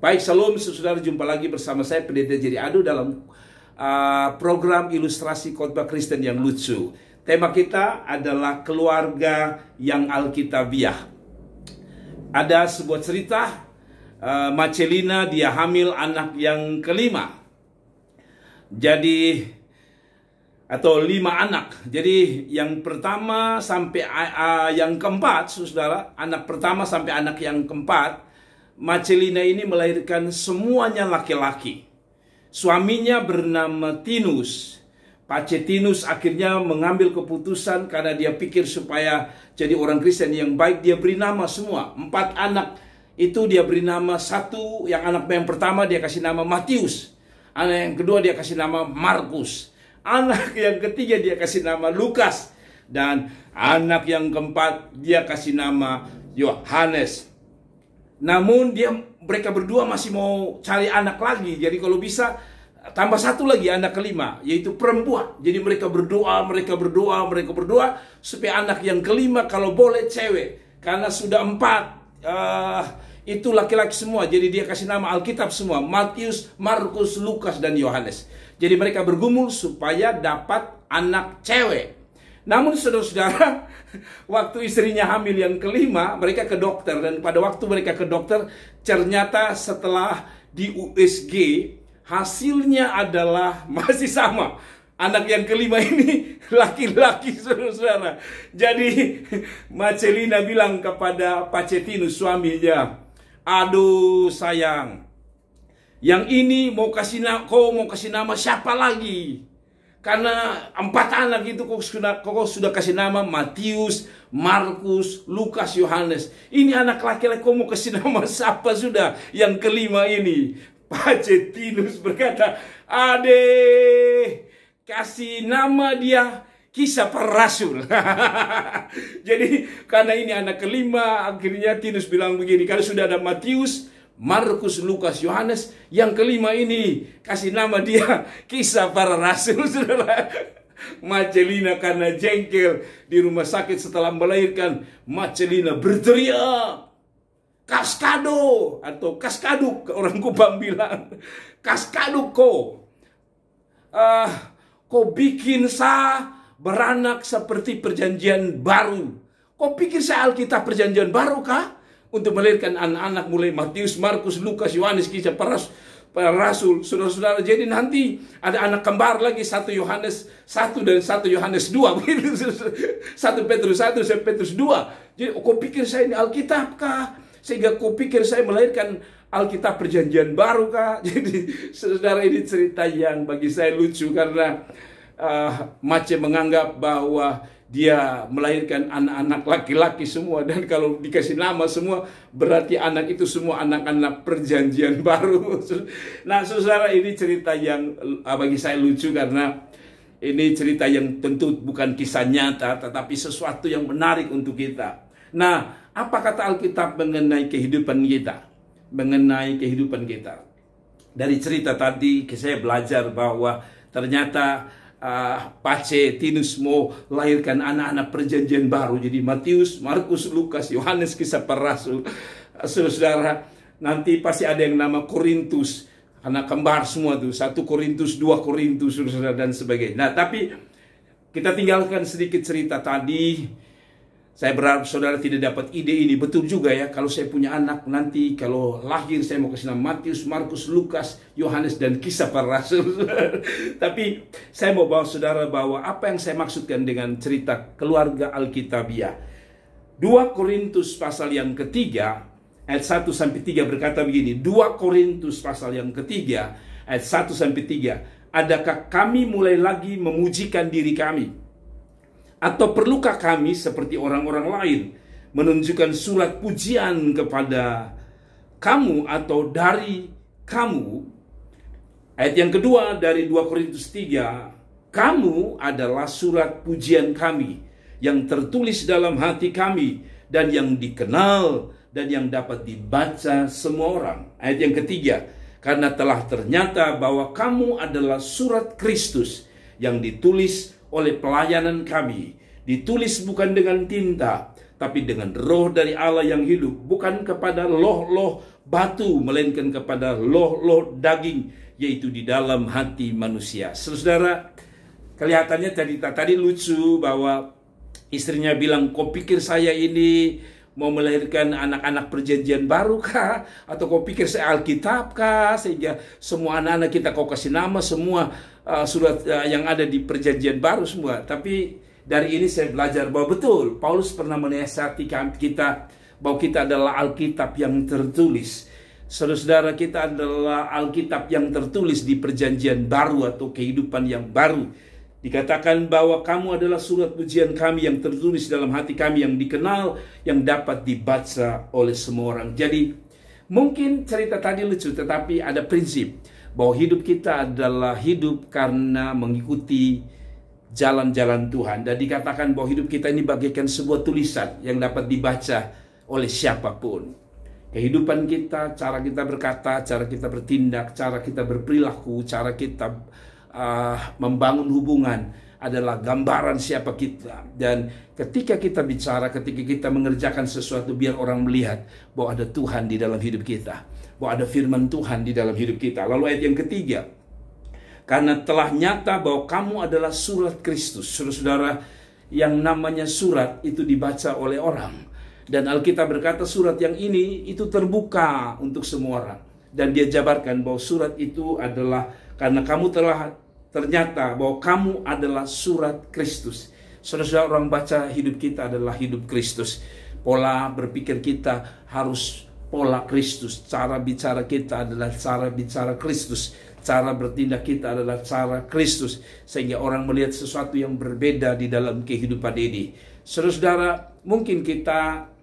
Baik, Shalom saudara, jumpa lagi bersama saya Pendeta Jerry Ado dalam program ilustrasi khotbah Kristen yang lucu. Tema kita adalah keluarga yang Alkitabiah. Ada sebuah cerita, Marcelina dia hamil anak yang kelima. Jadi atau 5 anak. Jadi yang pertama sampai yang keempat, saudara, anak pertama sampai anak yang keempat, Marcelina ini melahirkan semuanya laki-laki. Suaminya bernama Tinus. Pacetinus akhirnya mengambil keputusan karena dia pikir supaya jadi orang Kristen yang baik, dia beri nama semua. 4 anak itu dia beri nama. Satu, yang anak yang pertama dia kasih nama Matius. Anak yang kedua dia kasih nama Markus. Anak yang ketiga dia kasih nama Lukas. Dan anak yang keempat dia kasih nama Yohanes. Namun mereka berdua masih mau cari anak lagi. Jadi kalau bisa tambah satu lagi, anak kelima, yaitu perempuan. Jadi mereka berdoa supaya anak yang kelima kalau boleh cewek. Karena sudah 4 itu laki-laki semua. Jadi dia kasih nama Alkitab semua, Matius, Markus, Lukas, dan Yohanes. Jadi mereka bergumul supaya dapat anak cewek. Namun saudara-saudara, waktu istrinya hamil yang kelima, mereka ke dokter. Dan pada waktu mereka ke dokter, ternyata setelah di USG, hasilnya adalah masih sama. Anak yang kelima ini laki-laki, saudara-saudara. Jadi Marcelina bilang kepada Pacetinus, suaminya, "Aduh sayang, yang ini kau mau kasih nama siapa lagi? Karena 4 anak itu kau sudah kasih nama Matius, Markus, Lukas, Yohanes. Ini anak laki-laki, kau mau kasih nama siapa sudah yang kelima ini?" Pacetinus berkata, kasih nama dia Kisah Para Rasul. Jadi karena ini anak kelima, akhirnya Tinus bilang begini, kalau sudah ada Matius, Markus, Lukas, Yohanes, yang kelima ini kasih nama dia Kisah Para Rasul, saudara. Marcelina karena jengkel di rumah sakit setelah melahirkan, Marcelina berteriak, "Kaskado!" atau kaskaduk, orang Kupang bilang, "Kaskaduk kau bikin saya beranak seperti perjanjian baru. Kau pikir saya Alkitab perjanjian baru kah? Untuk melahirkan anak-anak mulai Matius, Markus, Lukas, Yohanes, Kisah Para Rasul." Saudara-saudara, jadi nanti ada anak kembar lagi, 1 Yohanes 1 dan 1 Yohanes 2. 1 Petrus 1 dan Petrus 2. Jadi kau pikir saya ini Alkitab kah? Sehingga kau pikir saya melahirkan Alkitab perjanjian baru kah? Jadi saudara, ini cerita yang bagi saya lucu karena Mace menganggap bahwa dia melahirkan anak-anak laki-laki semua, dan kalau dikasih nama semua berarti anak itu semua anak-anak perjanjian baru. Nah saudara, ini cerita yang bagi saya lucu karena ini cerita yang tentu bukan kisah nyata, tetapi sesuatu yang menarik untuk kita. Nah, apa kata Alkitab mengenai kehidupan kita? Mengenai kehidupan kita. Dari cerita tadi saya belajar bahwa ternyata Pacetinus mau lahirkan anak-anak perjanjian baru. Jadi Matius, Markus, Lukas, Yohanes, Kisah Para Rasul. Saudara, nanti pasti ada yang nama Korintus. Anak kembar semua tuh. 1 Korintus, 2 Korintus, saudara, dan sebagainya. Nah, tapi kita tinggalkan sedikit cerita tadi. Saya berharap saudara tidak dapat ide ini. Betul juga ya, kalau saya punya anak nanti kalau lahir saya mau kasih nama Matius, Markus, Lukas, Yohanes, dan Kisah Para Rasul. Tapi saya mau bawa saudara bahwa apa yang saya maksudkan dengan cerita keluarga Alkitabiah. 2 Korintus pasal yang ketiga ayat 1 sampai 3 berkata begini. 2 Korintus pasal yang ketiga ayat 1 sampai 3. Adakah kami mulai lagi memujikan diri kami? Atau perlukah kami seperti orang-orang lain menunjukkan surat pujian kepada kamu atau dari kamu? Ayat yang kedua dari 2 Korintus 3, kamu adalah surat pujian kami yang tertulis dalam hati kami dan yang dikenal dan yang dapat dibaca semua orang. Ayat yang ketiga, karena telah ternyata bahwa kamu adalah surat Kristus yang ditulis oleh pelayanan kami, ditulis bukan dengan tinta, tapi dengan roh dari Allah yang hidup, bukan kepada loh-loh batu, melainkan kepada loh-loh daging, yaitu di dalam hati manusia. Saudara, kelihatannya tadi lucu bahwa istrinya bilang, kau pikir saya ini mau melahirkan anak-anak perjanjian baru kah? Atau kau pikir saya Alkitab kah? Sehingga semua anak-anak kita kau kasih nama semua surat yang ada di perjanjian baru semua. Tapi dari ini saya belajar bahwa betul Paulus pernah menasihati kita bahwa kita adalah Alkitab yang tertulis. Saudara, kita adalah Alkitab yang tertulis di perjanjian baru atau kehidupan yang baru. Dikatakan bahwa kamu adalah surat pujian kami yang tertulis dalam hati kami, yang dikenal, yang dapat dibaca oleh semua orang. Jadi mungkin cerita tadi lucu, tetapi ada prinsip bahwa hidup kita adalah hidup karena mengikuti jalan-jalan Tuhan. Dan dikatakan bahwa hidup kita ini bagaikan sebuah tulisan yang dapat dibaca oleh siapapun. Kehidupan kita, cara kita berkata, cara kita bertindak, cara kita berperilaku, cara kita membangun hubungan adalah gambaran siapa kita. Dan ketika kita bicara, ketika kita mengerjakan sesuatu, biar orang melihat bahwa ada Tuhan di dalam hidup kita, bahwa ada firman Tuhan di dalam hidup kita. Lalu ayat yang ketiga, karena telah nyata bahwa kamu adalah surat Kristus. Saudara, yang namanya surat itu dibaca oleh orang. Dan Alkitab berkata surat yang ini itu terbuka untuk semua orang. Dan dia jabarkan bahwa surat itu adalah karena kamu telah ternyata bahwa kamu adalah surat Kristus. Saudara, orang baca hidup kita adalah hidup Kristus. Pola berpikir kita harus pola Kristus. Cara bicara kita adalah cara bicara Kristus. Cara bertindak kita adalah cara Kristus. Sehingga orang melihat sesuatu yang berbeda di dalam kehidupan ini. Saudara, mungkin kita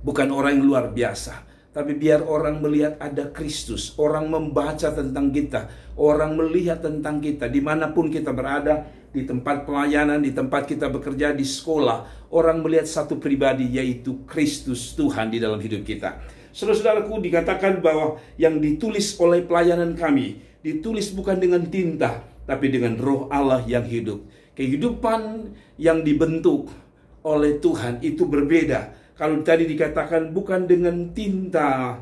bukan orang yang luar biasa. Tapi biar orang melihat ada Kristus. Orang membaca tentang kita. Orang melihat tentang kita. Dimanapun kita berada. Di tempat pelayanan, di tempat kita bekerja, di sekolah. Orang melihat satu pribadi, yaitu Kristus Tuhan di dalam hidup kita. Saudara-saudaraku, dikatakan bahwa yang ditulis oleh pelayanan kami, ditulis bukan dengan tinta, tapi dengan roh Allah yang hidup. Kehidupan yang dibentuk oleh Tuhan itu berbeda. Kalau tadi dikatakan bukan dengan tinta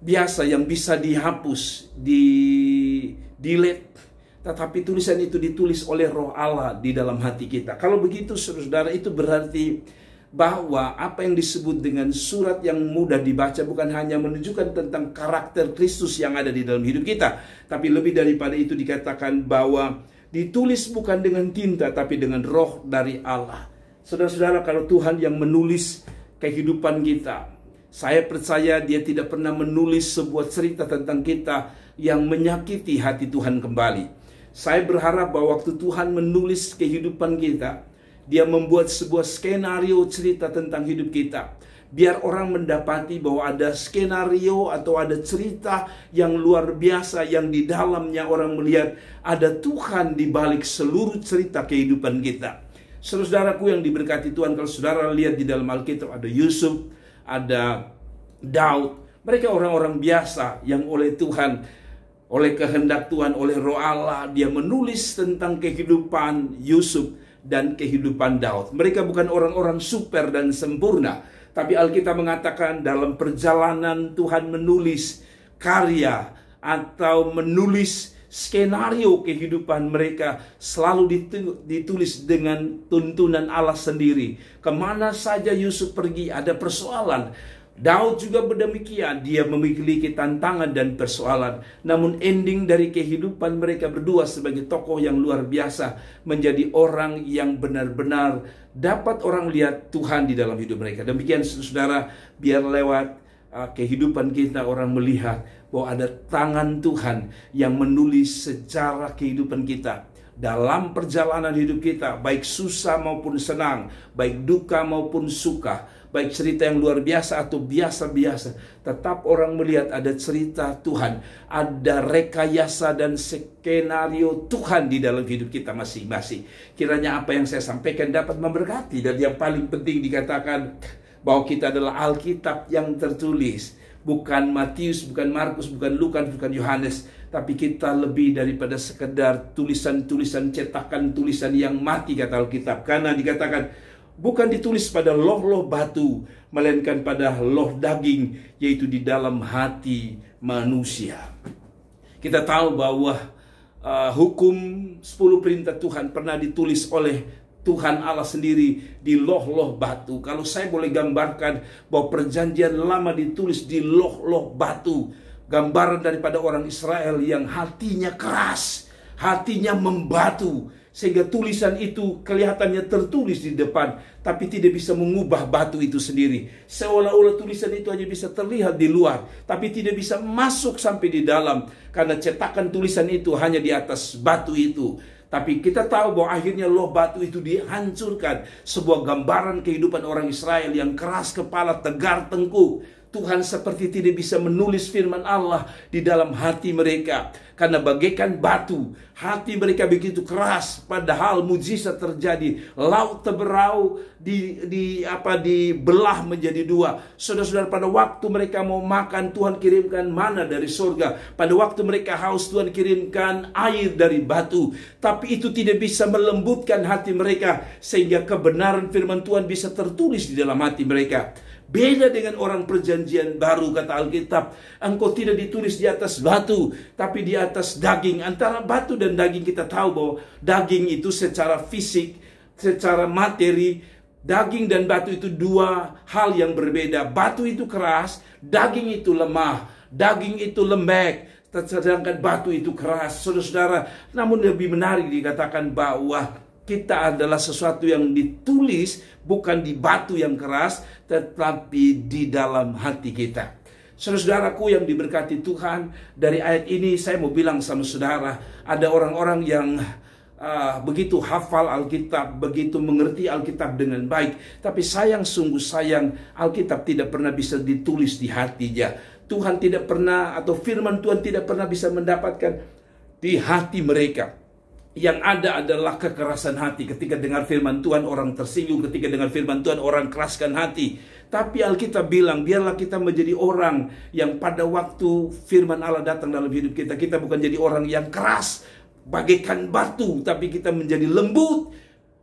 biasa yang bisa dihapus, delete, tetapi tulisan itu ditulis oleh roh Allah di dalam hati kita. Kalau begitu, saudara, itu berarti bahwa apa yang disebut dengan surat yang mudah dibaca bukan hanya menunjukkan tentang karakter Kristus yang ada di dalam hidup kita, tapi lebih daripada itu dikatakan bahwa ditulis bukan dengan tinta, tapi dengan roh dari Allah. Saudara-saudara, kalau Tuhan yang menulis kehidupan kita, saya percaya dia tidak pernah menulis sebuah cerita tentang kita yang menyakiti hati Tuhan kembali. Saya berharap bahwa waktu Tuhan menulis kehidupan kita, dia membuat sebuah skenario cerita tentang hidup kita. Biar orang mendapati bahwa ada skenario atau ada cerita yang luar biasa yang di dalamnya orang melihat ada Tuhan di balik seluruh cerita kehidupan kita. Saudaraku yang diberkati Tuhan, kalau saudara lihat di dalam Alkitab ada Yusuf, ada Daud. Mereka orang-orang biasa yang oleh Tuhan, oleh kehendak Tuhan, oleh roh Allah, dia menulis tentang kehidupan Yusuf dan kehidupan Daud. Mereka bukan orang-orang super dan sempurna, tapi Alkitab mengatakan dalam perjalanan Tuhan menulis karya atau menulis skenario kehidupan mereka selalu ditulis dengan tuntunan Allah sendiri. Kemana saja Yusuf pergi ada persoalan. Daud juga berdemikian, dia memiliki tantangan dan persoalan. Namun ending dari kehidupan mereka berdua sebagai tokoh yang luar biasa, menjadi orang yang benar-benar dapat orang lihat Tuhan di dalam hidup mereka. Demikian saudara, biar lewat kehidupan kita orang melihat bahwa ada tangan Tuhan yang menulis sejarah kehidupan kita. Dalam perjalanan hidup kita, baik susah maupun senang, baik duka maupun suka, baik cerita yang luar biasa atau biasa-biasa, tetap orang melihat ada cerita Tuhan, ada rekayasa dan skenario Tuhan di dalam hidup kita masing-masing. Kiranya apa yang saya sampaikan dapat memberkati, dan yang paling penting dikatakan bahwa kita adalah Alkitab yang tertulis. Bukan Matius, bukan Markus, bukan Lukas, bukan Yohanes, tapi kita lebih daripada sekedar tulisan-tulisan cetakan tulisan yang mati, kata Alkitab. Karena dikatakan bukan ditulis pada loh-loh batu, melainkan pada loh daging, yaitu di dalam hati manusia. Kita tahu bahwa hukum 10 perintah Tuhan pernah ditulis oleh Tuhan Allah sendiri di loh-loh batu. Kalau saya boleh gambarkan bahwa perjanjian lama ditulis di loh-loh batu, gambaran daripada orang Israel yang hatinya keras, hatinya membatu, sehingga tulisan itu kelihatannya tertulis di depan, tapi tidak bisa mengubah batu itu sendiri. Seolah-olah tulisan itu hanya bisa terlihat di luar, tapi tidak bisa masuk sampai di dalam, karena cetakan tulisan itu hanya di atas batu itu. Tapi kita tahu bahwa akhirnya loh batu itu dihancurkan. Sebuah gambaran kehidupan orang Israel yang keras kepala, tegar tengkuk. Tuhan seperti tidak bisa menulis firman Allah di dalam hati mereka, karena bagaikan batu, hati mereka begitu keras. Padahal mujizat terjadi, laut Teberau dibelah menjadi dua. Saudara-saudara, pada waktu mereka mau makan, Tuhan kirimkan mana dari surga. Pada waktu mereka haus, Tuhan kirimkan air dari batu. Tapi itu tidak bisa melembutkan hati mereka, sehingga kebenaran firman Tuhan bisa tertulis di dalam hati mereka. Beda dengan orang perjanjian baru, kata Alkitab, engkau tidak ditulis di atas batu, tapi di atas daging. Antara batu dan daging kita tahu bahwa daging itu secara fisik, secara materi, daging dan batu itu dua hal yang berbeda. Batu itu keras, daging itu lemah, daging itu lembek, sedangkan batu itu keras. Saudara-saudara, namun lebih menarik dikatakan bahwa kita adalah sesuatu yang ditulis bukan di batu yang keras, tetapi di dalam hati kita. Saudara-saudaraku yang diberkati Tuhan, dari ayat ini saya mau bilang sama saudara, ada orang-orang yang begitu hafal Alkitab, begitu mengerti Alkitab dengan baik, tapi sungguh sayang, Alkitab tidak pernah bisa ditulis di hatinya. Tuhan tidak pernah, atau firman Tuhan tidak pernah bisa mendapatkan di hati mereka. Yang ada adalah kekerasan hati. Ketika dengar firman Tuhan orang tersinggung, ketika dengar firman Tuhan orang keraskan hati. Tapi Alkitab bilang, biarlah kita menjadi orang yang pada waktu firman Allah datang dalam hidup kita, kita bukan jadi orang yang keras bagaikan batu, tapi kita menjadi lembut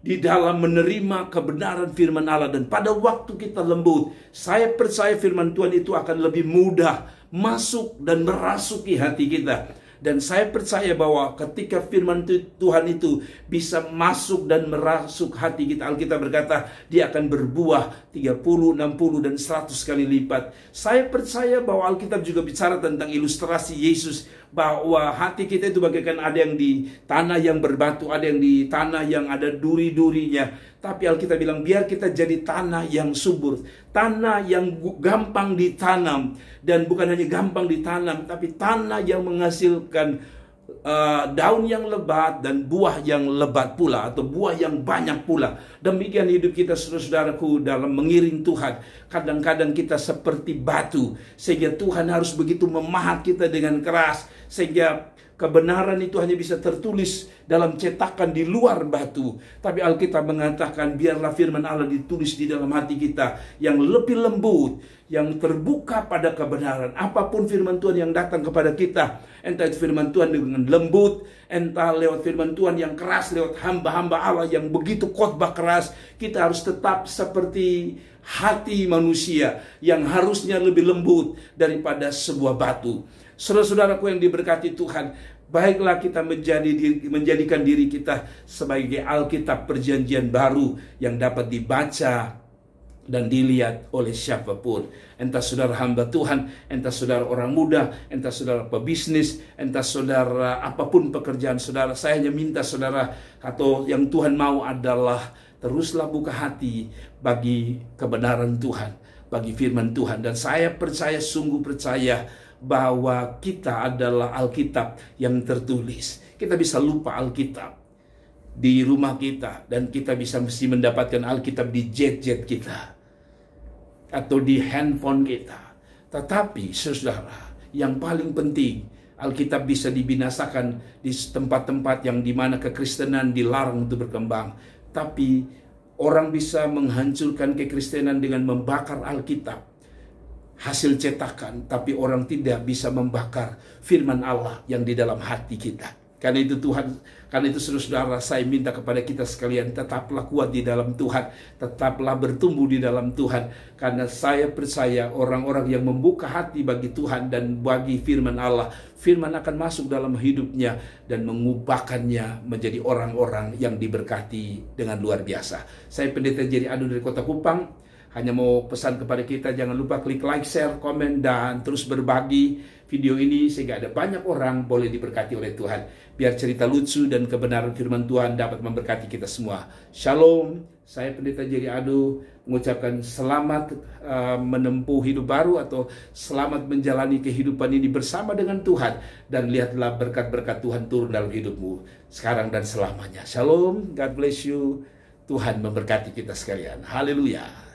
di dalam menerima kebenaran firman Allah. Dan pada waktu kita lembut, saya percaya firman Tuhan itu akan lebih mudah masuk dan merasuki hati kita. Dan saya percaya bahwa ketika firman Tuhan itu bisa masuk dan merasuk hati kita, Alkitab berkata dia akan berbuah 30, 60, dan 100 kali lipat. Saya percaya bahwa Alkitab juga bicara tentang ilustrasi Yesus, bahwa hati kita itu bagaikan ada yang di tanah yang berbatu, ada yang di tanah yang ada duri-durinya. Tapi Alkitab bilang biar kita jadi tanah yang subur, tanah yang gampang ditanam. Dan bukan hanya gampang ditanam, tapi tanah yang menghasilkan daun yang lebat dan buah yang lebat pula, atau buah yang banyak pula. Demikian hidup kita, saudara-saudaraku, dalam mengiring Tuhan. Kadang-kadang kita seperti batu, sehingga Tuhan harus begitu memahat kita dengan keras, sehingga kebenaran itu hanya bisa tertulis dalam cetakan di luar batu. Tapi Alkitab mengatakan biarlah firman Allah ditulis di dalam hati kita, yang lebih lembut, yang terbuka pada kebenaran. Apapun firman Tuhan yang datang kepada kita, entah itu firman Tuhan dengan lembut, entah lewat firman Tuhan yang keras, lewat hamba-hamba Allah yang begitu khotbah keras, kita harus tetap seperti hati manusia yang harusnya lebih lembut daripada sebuah batu. Saudara-saudaraku yang diberkati Tuhan, baiklah kita menjadikan diri kita sebagai Alkitab perjanjian baru yang dapat dibaca dan dilihat oleh siapapun. Entah saudara hamba Tuhan, entah saudara orang muda, entah saudara pebisnis, entah saudara apapun pekerjaan saudara. Saya hanya minta saudara, atau yang Tuhan mau adalah teruslah buka hati bagi kebenaran Tuhan, bagi firman Tuhan. Dan saya percaya, sungguh percaya, bahwa kita adalah Alkitab yang tertulis. Kita bisa lupa Alkitab di rumah kita, dan kita bisa mesti mendapatkan Alkitab di jet-jet kita atau di handphone kita. Tetapi saudara, yang paling penting, Alkitab bisa dibinasakan di tempat-tempat yang dimana kekristenan dilarang untuk berkembang. Tapi orang bisa menghancurkan kekristenan dengan membakar Alkitab, hasil cetakan, tapi orang tidak bisa membakar firman Allah yang di dalam hati kita. Karena itu Tuhan, karena itu saudara-saudara, saya minta kepada kita sekalian, tetaplah kuat di dalam Tuhan, tetaplah bertumbuh di dalam Tuhan. Karena saya percaya orang-orang yang membuka hati bagi Tuhan dan bagi firman Allah, firman akan masuk dalam hidupnya dan mengubahkannya menjadi orang-orang yang diberkati dengan luar biasa. Saya Pendeta Jerry Adu dari Kota Kupang, hanya mau pesan kepada kita, jangan lupa klik like, share, komen, dan terus berbagi video ini sehingga ada banyak orang boleh diberkati oleh Tuhan. Biar cerita lucu dan kebenaran firman Tuhan dapat memberkati kita semua. Shalom, saya Pendeta Jerry Adu mengucapkan selamat menempuh hidup baru atau selamat menjalani kehidupan ini bersama dengan Tuhan. Dan lihatlah berkat-berkat Tuhan turun dalam hidupmu sekarang dan selamanya. Shalom, God bless you. Tuhan memberkati kita sekalian. Haleluya.